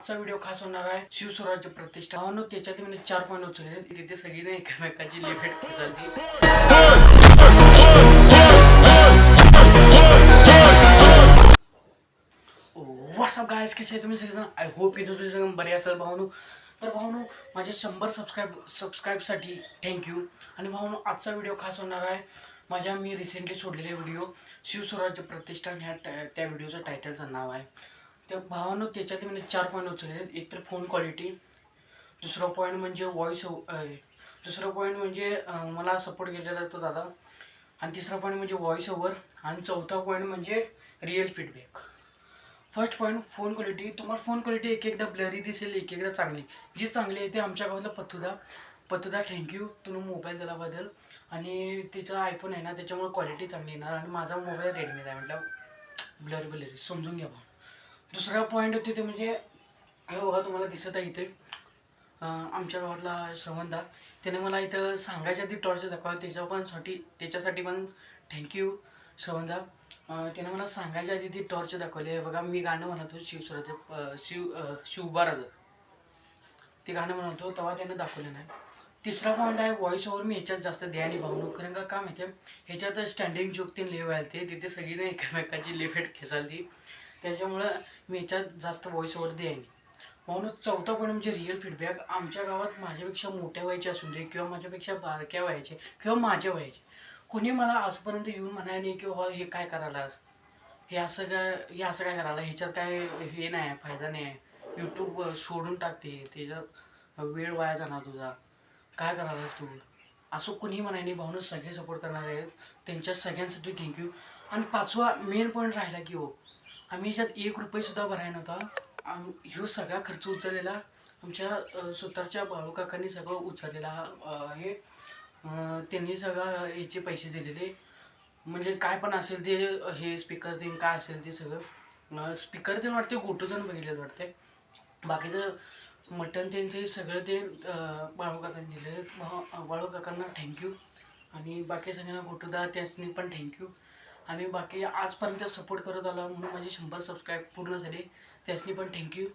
आजचा व्हिडिओ खास होणार आहे शिवस्वराज्य प्रतिष्ठा भावांनो. त्याच्यात मी 4 पॉईंट उचलले. तिथे सगळीने एकमेकाची लेफेट खेचली. व्हॉट्सअप गाइस, कसे आहे तुम्ही सगळेजण? आय होप की तुमचे सगळे बरे असेल भावांनो. तर भावांनो, माझे 100 सबस्क्राईबसाठी थँक्यू. आणि भावांनो, आजचा व्हिडिओ खास होणार आहे मी रिसेंटली सोडलेले व्हिडिओ शिवस्वराज्य प्रतिष्ठान ह्या त्या व्हिडिओचं टायटलचं नाव आहे. तर भावांनो, त्याच्यात मी 4 पॉईंट उचलले. एक तर फोन क्वालिटी, दुसरा पॉईंट म्हणजे दुसरा पॉईंट म्हणजे मला सपोर्ट केलेला तो दादा, आणि तिसरा पॉईंट म्हणजे व्हॉइस ओव्हर, आणि चौथा पॉईंट म्हणजे real feedback. First point phone quality. तुम्हाला फोन क्वालिटी एक एकदा ब्लरी दिसेल, एक एकदा चांगली. जी चांगली आहे ते आमच्या गावातला पत्तूदा थँक्यू, तुम्ही मोबाईल दिल्याबद्दल. आणि तिचा आयफोन आहे ना, त्याच्यामुळे क्वालिटी चांगली येणार. आणि माझा मोबाईल रेडमीचा आहे, म्हटलं ब्लरी समजून घ्या. दुसरा पॉईंट होते ते म्हणजे हे बघा, तुम्हाला दिसत आहे इथे आमच्या गावातला श्रवणदा, त्याने मला इथं सांगायच्या आधी टॉर्च दाखवला. त्याच्यासाठी पण थँक्यू श्रवणदा. त्याने मला सांगायच्या आधी ती टॉर्च दाखवली आहे. बघा, मी गाणं म्हणतो शिवबाराचं, ते गाणं म्हणतो तेव्हा त्यानं दाखवलं नाही. तिसरा पॉईंट आहे व्हॉइस ओव्हर. मी ह्याच्यात जास्त द्यायला भावनो, कारण का माहिती आहे, ह्याच्यात स्टँडिंग जोक तीन लेव आहे ते, तिथे सगळीने एकमेकाची लेफेट खेचालती. त्याच्यामुळं मी ह्याच्यात जास्त व्हॉइस ओव्हर द्यायनी म्हणून. चौथा पॉईंट म्हणजे रिअल फीडबॅक. आमच्या गावात माझ्यापेक्षा मोठ्या वयाचे असून दे किंवा माझ्यापेक्षा बारक्या वयाचे किंवा माझ्या वयाचे, कोणी मला आजपर्यंत येऊन म्हणाय नाही की बाबा हे काय करायलास, हे असं काय करायला, ह्याच्यात काय हे नाही, फायदा नाही आहे, यूट्यूब सोडून टाकते, त्याच्यात वेळ वाया जाणार तुझा, काय करायलास तू, असं कुणीही म्हणाय नाही भावनं. सगळे सपोर्ट करणारे आहेत, त्यांच्या सगळ्यांसाठी थँक्यू. आणि पाचवा मेन पॉईंट राहिला की आम्ही ह्याच्यात ₹1 भरायला नव्हता. ह्यो सगळा खर्च उचललेला आमच्या सुतारच्या बाळूकाकांनी सगळं उचललेला. त्यांनी सगळं याचे पैसे दिलेले, म्हणजे काय पण असेल ते, हे स्पीकर देईन काय असेल ते सगळं. स्पीकर देऊन वाटते गोटूजण बघितलेलं वाटते. बाकीचं मटण त्यांचे सगळं ते बाळूकाकांनी दिले. बाळूकाकांना थँक्यू. आणि बाकी सगळ्यांना गोटूदा त्यासनी पण थँक्यू. आणि बाकी आजपर्यंत सपोर्ट करत आला म्हणून माझे 100 सबस्क्राईब पूर्ण झाले, त्यासनी पण थँक्यू.